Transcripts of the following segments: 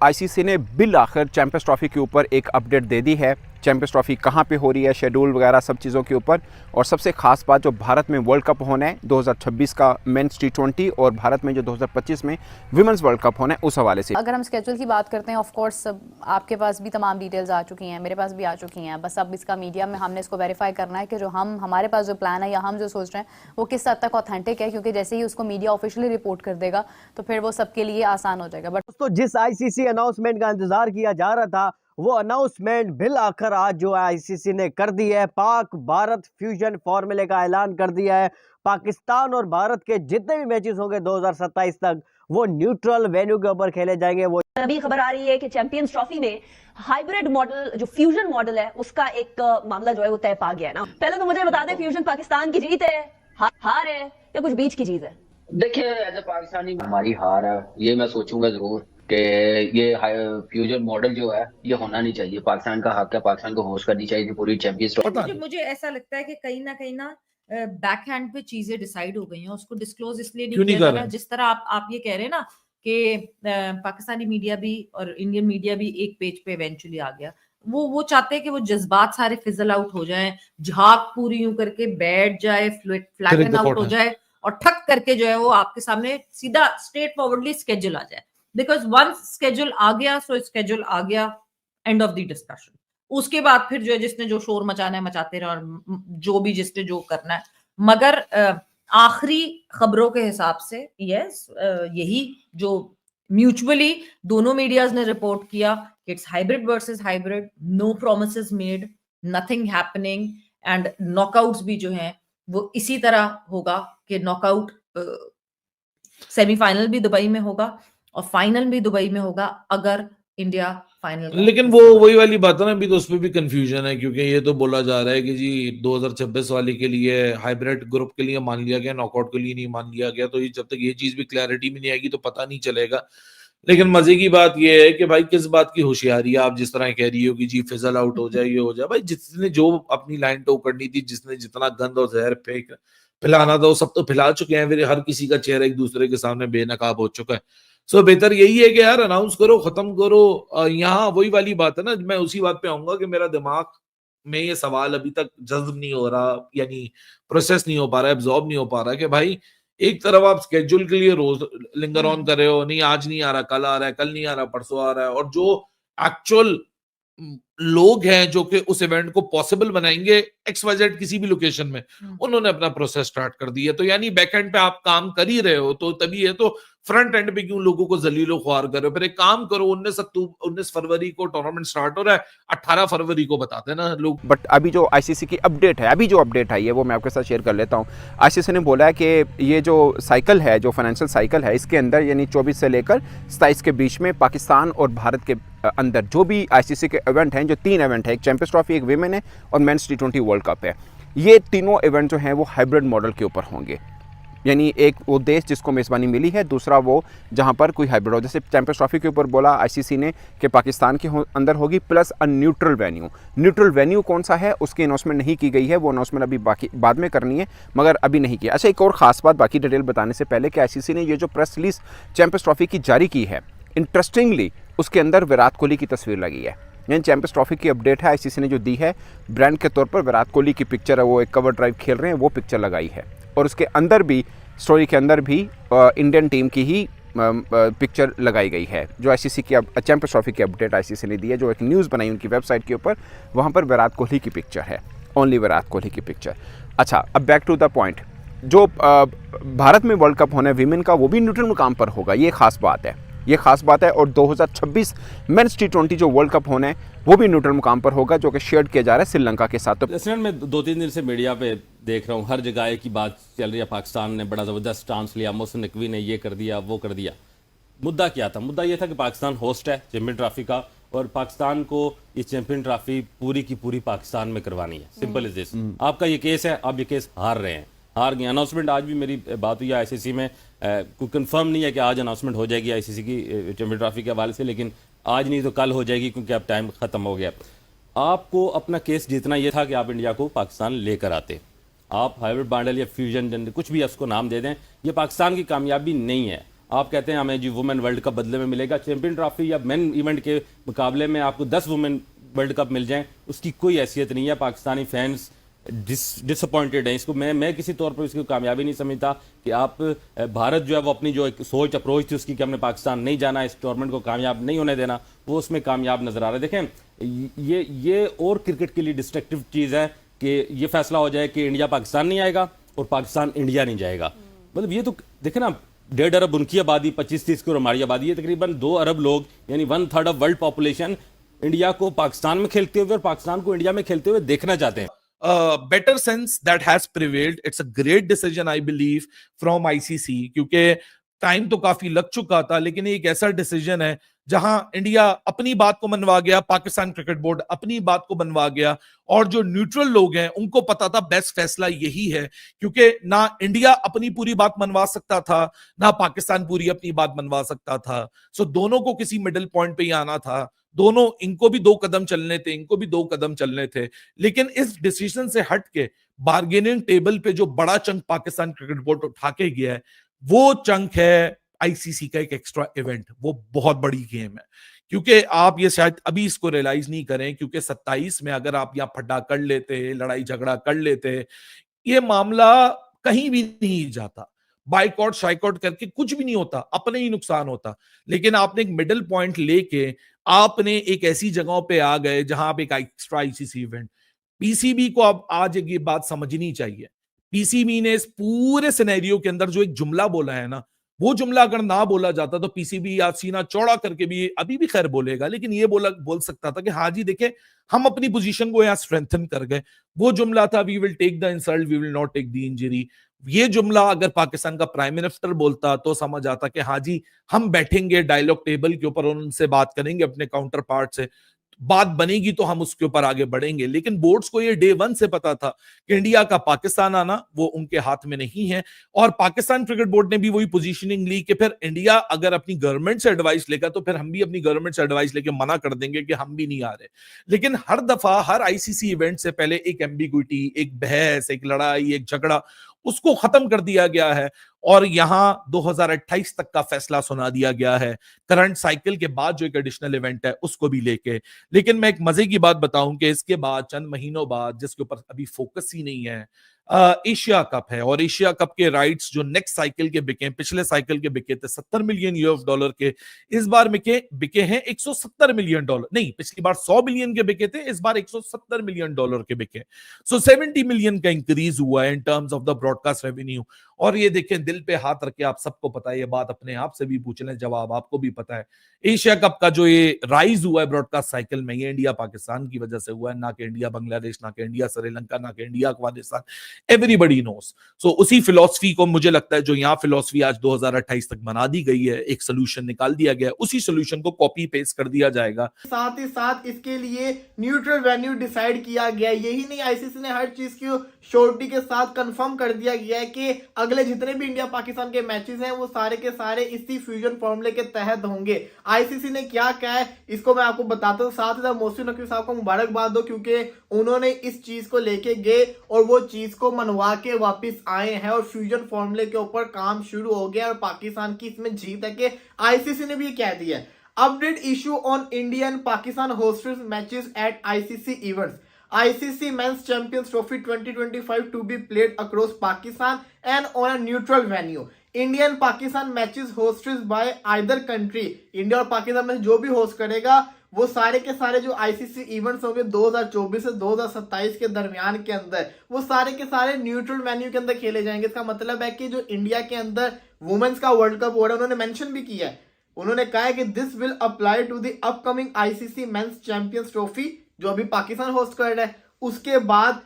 ICC ने bill आखिर champions trophy के ऊपर एक अपडेट दे दी है। चैंपियंस ट्रॉफी कहाँ पे हो रही है, शेड्यूल वगैरह सब चीज़ों के ऊपर, और सबसे खास बात जो भारत में वर्ल्ड कप होना है 2026 का मेंस T20 और भारत में जो 2025 में विमेंस वर्ल्ड कप होना है उस हवाले से। अगर हम स्केड्यूल की बात करते हैं, ऑफ कोर्स आपके पास भी तमाम डिटेल्स आ चुकी हैं, मेरे पास भी आ चुकी हैं। बस अब इसका मीडिया में हमने इसको वेरीफाई करना है कि जो हमारे पास जो प्लान है या हम जो सोच रहे हैं वो किस हद तक ऑथेंटिक है, क्योंकि जैसे ही उसको मीडिया ऑफिशियली रिपोर्ट कर देगा तो फिर वो सबके लिए आसान हो जाएगा। बट तो जिस आईसीसी अनाउंसमेंट का इंतजार किया जा रहा था वो अनाउंसमेंट बिल आखिर आज जो आईसीसी ने कर दी है। पाक भारत फ्यूजन फॉर्मूले का ऐलान कर दिया है। पाकिस्तान और भारत के जितने भी मैचेस होंगे 2027 तक वो न्यूट्रल वेन्यू के ऊपर खेले जाएंगे। वो अभी खबर आ रही है कि चैंपियंस ट्रॉफी में हाइब्रिड मॉडल जो फ्यूजन मॉडल है उसका एक मामला जो है वो तय पा गया है ना। पहले तो मुझे बता दें, फ्यूजन पाकिस्तान की जीत है, हार है या कुछ बीच की चीज है? देखिए, एज ए पाकिस्तानी हमारी हार है, ये मैं सोचूंगा जरूर कि ये फ्यूजन मॉडल जो है ये होना नहीं चाहिए। पाकिस्तान का हक है, पाकिस्तान को होस्ट करनी चाहिए पूरी चैंपियंस ट्रॉफी। मुझे ऐसा लगता है कि कहीं ना बैक हैंड पे चीजें डिसाइड हो गई हैं, उसको डिस्क्लोज इसलिए नहीं किया जा रहा। जिस तरह आप ये कह रहे हैं ना कि पाकिस्तानी मीडिया भी और इंडियन मीडिया भी एक पेज पे इवेंचुअली आ गया, वो चाहते हैं कि वो जज्बात सारे फिजल आउट हो जाएं, झाग पूरी यूं करके बैठ जाए, फ्लैटन आउट हो जाए और ठक करके जो है वो आपके सामने सीधा स्ट्रेट फॉरवर्डली स्केड्यूल आ जाए। बिकॉज वंस स्केड्यूल आ गया सो स्केड्यूल आ गया, एंड ऑफ द डिस्कशन। उसके बाद फिर जो है जिसने जो शोर मचाना है मचाते रहे और जो भी जिसने जो करना है। मगर आखिरी खबरों के हिसाब से यस, यही जो म्यूचुअली दोनों मीडियाज ने रिपोर्ट किया कि it's hybrid versus hybrid, no promises made, nothing happening, and knockouts भी जो हैं वो इसी तरह होगा कि नॉकआउट सेमीफाइनल भी दुबई में होगा और फाइनल भी दुबई में होगा अगर इंडिया फाइनल। लेकिन वो वही वाली बात है ना, अभी तो उसमें भी कंफ्यूजन है, क्योंकि ये तो बोला जा रहा है कि जी 2026 वाली के लिए हाइब्रिड ग्रुप के लिए मान लिया गया, नॉकआउट के लिए नहीं मान लिया गया। तो ये जब तक ये चीज भी क्लैरिटी में नहीं आएगी तो पता नहीं चलेगा। लेकिन मजे की बात ये है कि भाई किस बात की होशियारी है, आप जिस तरह कह रही हो कि जी फिजल आउट हो जाए, ये हो जाए, भाई जिसने जो अपनी लाइन टो करनी थी, जिसने जितना गंद और जहर फेंक फैलाना था वो सब तो फैला चुके हैं। फिर हर किसी का चेहरा एक दूसरे के सामने बेनकाब हो चुका है। सो बेहतर यही है कि यार अनाउंस करो, खत्म करो। यहाँ वही वाली बात है ना, मैं उसी बात पे आऊंगा कि मेरा दिमाग में ये सवाल अभी तक जज्ब नहीं हो रहा, यानी प्रोसेस नहीं हो पा रहा है, एब्जॉर्ब नहीं हो पा रहा है कि भाई एक तरफ आप स्केड्यूल के लिए रोज लिंगर ऑन कर रहे हो, नहीं आज नहीं आ रहा, कल आ रहा है, कल नहीं आ रहा, परसों आ रहा है, और जो एक्चुअल लोग हैं जो कि उस इवेंट को पॉसिबल बनाएंगे XYZ किसी भी लोकेशन में, उन्होंने अपना प्रोसेस स्टार्ट कर दिया। तो यानी बैक एंड पे आप काम कर ही रहे हो, तो तभी है, तो फ्रंट एंड पे क्यों लोगों को जलीलो ख्वार कर रहे हो? फिर एक काम करो, 19 फरवरी को टूर्नामेंट स्टार्ट हो रहा है, 18 फरवरी को बताते ना लोग। बट अभी जो आईसीसी की अपडेट है, अभी जो अपडेट आई है वो मैं आपके साथ शेयर कर लेता हूँ। आईसीसी ने बोला है कि ये जो साइकिल है, जो फाइनेंशियल साइकिल है, इसके अंदर यानी 24 से लेकर 27 के बीच में पाकिस्तान और भारत के अंदर जो भी आईसीसी के इवेंट हैं, जो 3 इवेंट है, एक चैंपियंस ट्रॉफी, एक विमेन है और मेंस T20 वर्ल्ड कप है, ये तीनों इवेंट जो हैं वो हाइब्रिड मॉडल के ऊपर होंगे। यानी एक वो देश जिसको मेज़बानी मिली है, दूसरा वो जहां पर कोई हाइब्रिड हो। जैसे चैंपियंस ट्रॉफी के ऊपर बोला आईसीसी ने कि पाकिस्तान के अंदर होगी plus a neutral venue. Neutral venue कौन सा है उसकी अनाउंसमेंट नहीं की गई है, वो अनाउंसमेंट अभी बाकी बाद में करनी है, मगर अभी नहीं किया। अच्छा, एक और ख़ास बात बाकी डिटेल बताने से पहले कि आईसीसी ने ये जो प्रेस रिलीज चैंपियंस ट्रॉफी की जारी की है, इंटरेस्टिंगली उसके अंदर विराट कोहली की तस्वीर लगी है। यानी चैंपियंस ट्रॉफी की अपडेट है, आईसीसी ने जो दी है ब्रांड के तौर पर विराट कोहली की पिक्चर है, वो एक कवर ड्राइव खेल रहे हैं, वो पिक्चर लगाई है। और उसके अंदर भी स्टोरी के अंदर भी इंडियन टीम की ही पिक्चर लगाई गई है। जो आईसीसी की चैंपियंस ट्रॉफी की अपडेट आईसीसी ने दी है, जो एक न्यूज़ बनाई उनकी वेबसाइट के ऊपर, वहाँ पर विराट कोहली की पिक्चर है, ओनली विराट कोहली की पिक्चर। अच्छा, अब बैक टू द पॉइंट, जो भारत में वर्ल्ड कप होना है विमेन का, वो भी न्यूट्रल मुकाम पर होगा, ये खास बात है, ये खास बात है। और 2026 मेंस T20 जो वर्ल्ड कप होना है वो भी न्यूट्रल मुकाम पर होगा, जो कि शेयर किया जा रहा है श्रीलंका के साथ। तो प्रेसिडेंट, मैं 2-3 दिन से मीडिया पे देख रहा हूँ, हर जगह एक ही बात चल रही है, पाकिस्तान ने बड़ा ज़बरदस्त स्टांस लिया, मोहसिन नकवी ने ये कर दिया, वो कर दिया। मुद्दा क्या था? मुद्दा ये था कि पाकिस्तान होस्ट है चैंपियन ट्रॉफी का और पाकिस्तान को ये चैंपियन ट्रॉफी पूरी की पूरी पाकिस्तान में करवानी है। Simple is this. आपका ये केस है, आप ये केस हार रहे हैं, हार गए। अनाउंसमेंट आज भी मेरी बात हुई है आईसीसी में, कोई कंफर्म नहीं है कि आज अनाउंसमेंट हो जाएगी आईसीसी की चैंपियन ट्रॉफी के हवाले से, लेकिन आज नहीं तो कल हो जाएगी, क्योंकि अब टाइम खत्म हो गया। आपको अपना केस जीतना ये था कि आप इंडिया को पाकिस्तान लेकर आते। आप हाइब्रिड मॉडल या फ्यूजन कुछ भी उसको नाम दे दें, ये पाकिस्तान की कामयाबी नहीं है। आप कहते हैं हमें जी वुमेन वर्ल्ड कप बदले में मिलेगा, चैंपियन ट्रॉफी या मेन इवेंट के मुकाबले में आपको 10 वुमेन वर्ल्ड कप मिल जाएं, उसकी कोई हैसियत नहीं है। पाकिस्तानी फैंस डिसअपॉइंटेड है इसको। मैं किसी तौर पर इसकी कामयाबी नहीं समझता कि आप भारत जो है वो अपनी जो एक सोच अप्रोच थी उसकी कि हमने पाकिस्तान नहीं जाना, इस टूर्नामेंट को कामयाब नहीं होने देना, वो उसमें कामयाब नजर आ रहा है। देखें ये और क्रिकेट के लिए डिस्ट्रक्टिव चीज़ है कि ये फैसला हो जाए कि इंडिया पाकिस्तान नहीं आएगा और पाकिस्तान इंडिया नहीं जाएगा। मतलब ये तो देखें ना, 1.5 अरब उनकी आबादी, 25-30 करोड़ हमारी आबादी, ये तकरीबन 2 अरब लोग यानी 1/3 ऑफ वर्ल्ड पॉपुलेशन इंडिया को पाकिस्तान में खेलते हुए और पाकिस्तान को इंडिया में खेलते हुए देखना चाहते हैं। better sense that has prevailed. It's a great decision, I believe, from ICC, क्योंकि टाइम तो काफी लग चुका था, लेकिन एक ऐसा डिसीजन है जहां इंडिया अपनी बात को मनवा गया, पाकिस्तान क्रिकेट बोर्ड अपनी बात को मनवा गया, और जो न्यूट्रल लोग हैं उनको पता था बेस्ट फैसला यही है, क्योंकि ना इंडिया अपनी पूरी बात मनवा सकता था, ना पाकिस्तान पूरी अपनी बात मनवा सकता था। सो दोनों को किसी मिडिल पॉइंट पे ही आना था। दोनों, इनको भी 2 कदम चलने थे, इनको भी 2 कदम चलने थे, लेकिन इस डिसीजन से हट के बार्गेनिंग टेबल पे जो बड़ा चंक पाकिस्तान क्रिकेट बोर्ड उठा के गया है, वो चंक है आईसीसी का एक एक्स्ट्रा इवेंट। वो बहुत बड़ी गेम है, क्योंकि आप ये शायद अभी इसको रियलाइज नहीं करें, क्योंकि 27 में अगर आप यहाँ फड्डा कर लेते, लड़ाई झगड़ा कर लेते, ये मामला कहीं भी नहीं जाता। बाइकआउट शाइकआउट करके कुछ भी नहीं होता, अपने ही नुकसान होता। लेकिन आपने एक मिडिल पॉइंट लेके आपने एक ऐसी जगहों पे आ गए जहां आप एक एक्स्ट्रा आईसीसी इवेंट, पीसीबी को अब आज एक ये बात समझनी चाहिए। पीसीबी ने इस पूरे सिनेरियो के अंदर जो एक जुमला बोला है ना, वो जुमला अगर ना बोला जाता तो पीसीबी आज सीना चौड़ा करके भी, अभी भी खैर बोलेगा, लेकिन ये बोल सकता था कि हाँ जी देखिए हम अपनी पोजीशन को यहाँ स्ट्रेंथन कर गए। वो जुमला था, we will take the insult, we will not take the injury. ये जुमला अगर पाकिस्तान का प्राइम मिनिस्टर बोलता तो समझ आता कि हाँ जी हम बैठेंगे डायलॉग टेबल के ऊपर, उनसे बात करेंगे अपने काउंटर पार्ट से, बात बनेगी तो हम उसके ऊपर आगे बढ़ेंगे। लेकिन बोर्ड्स को ये डे 1 से पता था कि इंडिया का पाकिस्तान आना वो उनके हाथ में नहीं है, और पाकिस्तान क्रिकेट बोर्ड ने भी वही पोजीशनिंग ली कि फिर इंडिया अगर अपनी गवर्नमेंट से एडवाइस लेगा तो फिर हम भी अपनी गवर्नमेंट से एडवाइस लेके मना कर देंगे कि हम भी नहीं आ रहे। लेकिन हर दफा हर आईसीसी इवेंट से पहले एक एम्बिग्विटी, एक बहस, एक लड़ाई, एक झगड़ा, उसको खत्म कर दिया गया है, और यहां 2028 तक का फैसला सुना दिया गया है करंट साइकिल के बाद जो एक एडिशनल इवेंट है उसको भी लेके। लेकिन मैं एक मजे की बात बताऊं कि इसके बाद चंद महीनों बाद, जिसके ऊपर अभी फोकस ही नहीं है, एशिया कप है, और एशिया कप के राइट्स जो नेक्स्ट साइकिल के बिके, पिछले साइकिल के बिके थे $70 मिलियन के, इस बार बिके हैं $170 मिलियन, नहीं पिछली बार $100 मिलियन के बिके थे, इस बार $170 मिलियन के बिके। सो 70 मिलियन का इंक्रीज हुआ है in terms of the broadcast revenue. और ये देखें, दिल पे हाथ रख के आप सबको पता है, ये बात अपने आप से भी पूछ लें, जवाब आपको भी पता है। एशिया कप का जो ये राइज हुआ है ब्रॉडकास्ट साइकिल में, ये इंडिया पाकिस्तान की वजह से हुआ है, ना कि इंडिया बांग्लादेश, ना कि इंडिया श्रीलंका, ना कि India Afghanistan. Everybody knows. So उसी फिलॉसफी को मुझे लगता है जो यहाँ फिलॉसफी आज 2028 तक बना दी गई है, एक सोल्यूशन निकाल दिया गया, उसी सोल्यूशन को कॉपी पेस्ट कर दिया जाएगा। साथ ही साथ इसके लिए न्यूट्रल वेन्यू डिसाइड किया गया। यही नहीं, आईसीसी ने हर चीज की श्योरिटी के साथ कंफर्म कर दिया गया है कि अगले जितने भी इंडिया पाकिस्तान के मैचेस हैं वो सारे के सारे इसी फ्यूजन फॉर्मूले के तहत होंगे। आईसीसी ने क्या कहा है इसको मैं आपको बताता हूँ। साथ ही साथ मोहसिन नकवी साहब को मुबारकबाद दो, क्योंकि उन्होंने इस चीज को लेके गए और वो चीज को मनवा के वापस आए हैं, और फ्यूजन फॉर्मूले के ऊपर काम शुरू हो गया, और पाकिस्तान की इसमें जीत है कि आईसीसी ने भी ये कह दिया है। Update issue on India and Pakistan hosted matches at ICC events. ICC Men's Champions Trophy 2025 to be played across Pakistan and on a neutral venue. India and Pakistan matches hosted by either country. India और पाकिस्तान में जो भी host करेगा वो सारे के सारे जो आईसीसी इवेंट्स होंगे 2024 से 2027 के दरमियान के अंदर, वो सारे के सारे न्यूट्रल वेन्यू के अंदर खेले जाएंगे। इसका मतलब है कि जो इंडिया के अंदर वुमेन्स का वर्ल्ड कप हो रहा है, उन्होंने मेंशन भी किया है, उन्होंने कहा है कि this will apply to the upcoming ICC men's Champions Trophy जो अभी पाकिस्तान होस्ट कर रहा है, उसके बाद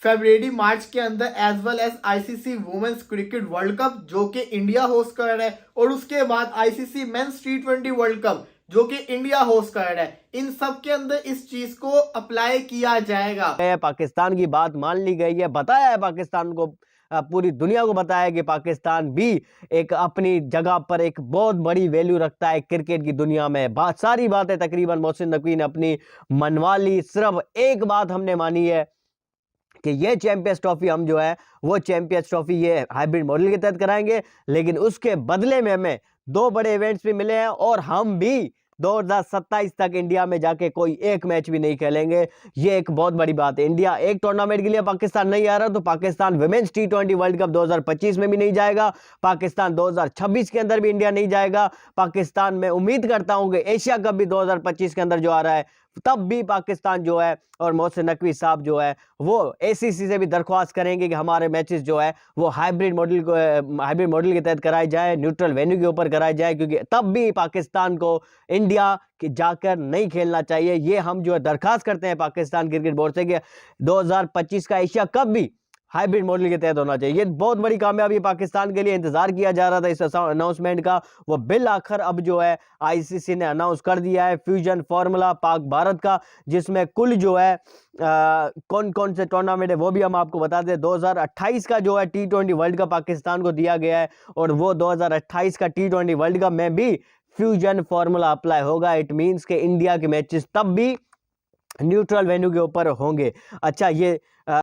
फरवरी मार्च के अंदर as well as ICC women's cricket World Cup जो कि इंडिया होस्ट कर रहा है, और उसके बाद ICC men's T20 world Cup जो कि इंडिया होस्ट कर रहा है। इन सब के अंदर इस चीज को अप्लाई किया जाएगा। पाकिस्तान की बात मान ली गई है, बताया है पाकिस्तान को, पूरी दुनिया को बताया कि पाकिस्तान भी एक अपनी जगह पर एक बहुत बड़ी वैल्यू रखता है क्रिकेट की दुनिया में। सारी बातें तकरीबन मोहसिन नकवी ने अपनी मनवा ली। सिर्फ एक बात हमने मानी है कि ये चैंपियंस ट्रॉफी हम जो है वो चैंपियंस ट्रॉफी ये हाइब्रिड मॉडल के तहत कराएंगे, लेकिन उसके बदले में हमें 2 बड़े इवेंट्स भी मिले हैं और हम भी 2027 तक इंडिया में जाके कोई एक मैच भी नहीं खेलेंगे। ये एक बहुत बड़ी बात है। इंडिया एक टूर्नामेंट के लिए पाकिस्तान नहीं आ रहा, तो Pakistan women's T20 world cup 2025 में भी नहीं जाएगा, पाकिस्तान 2026 के अंदर भी इंडिया नहीं जाएगा, पाकिस्तान में उम्मीद करता हूं कि एशिया कप भी 2025 के अंदर जो आ रहा है तब भी पाकिस्तान जो है और मोहसिन नकवी साहब जो है वो ACC से भी दरख्वास्त करेंगे कि हमारे मैचेस जो है वो हाइब्रिड मॉडल के तहत कराए जाए, न्यूट्रल वेन्यू के ऊपर कराए जाए, क्योंकि तब भी पाकिस्तान को इंडिया की जाकर नहीं खेलना चाहिए। ये हम जो है दरख्वास्त करते हैं पाकिस्तान क्रिकेट बोर्ड से कि 2025 का एशिया कप भी हाइब्रिड मॉडल के तहत होना चाहिए। ये बहुत बड़ी कामयाबी पाकिस्तान के लिए, इंतजार किया जा रहा था इस अनाउंसमेंट का, वो बिल आखिर अब जो है ICC ने अनाउंस कर दिया है। फ्यूजन फार्मूला पाक भारत का, जिसमें कुल जो है कौन कौन से टूर्नामेंट है वो भी हम आपको बता दें। 2028 का जो है T20 वर्ल्ड कप पाकिस्तान को दिया गया है और वो 2028 का T20 वर्ल्ड कप में भी फ्यूजन फार्मूला अप्लाई होगा। इट मीन्स के इंडिया के मैचेस तब भी न्यूट्रल वेन्यू के ऊपर होंगे। अच्छा, ये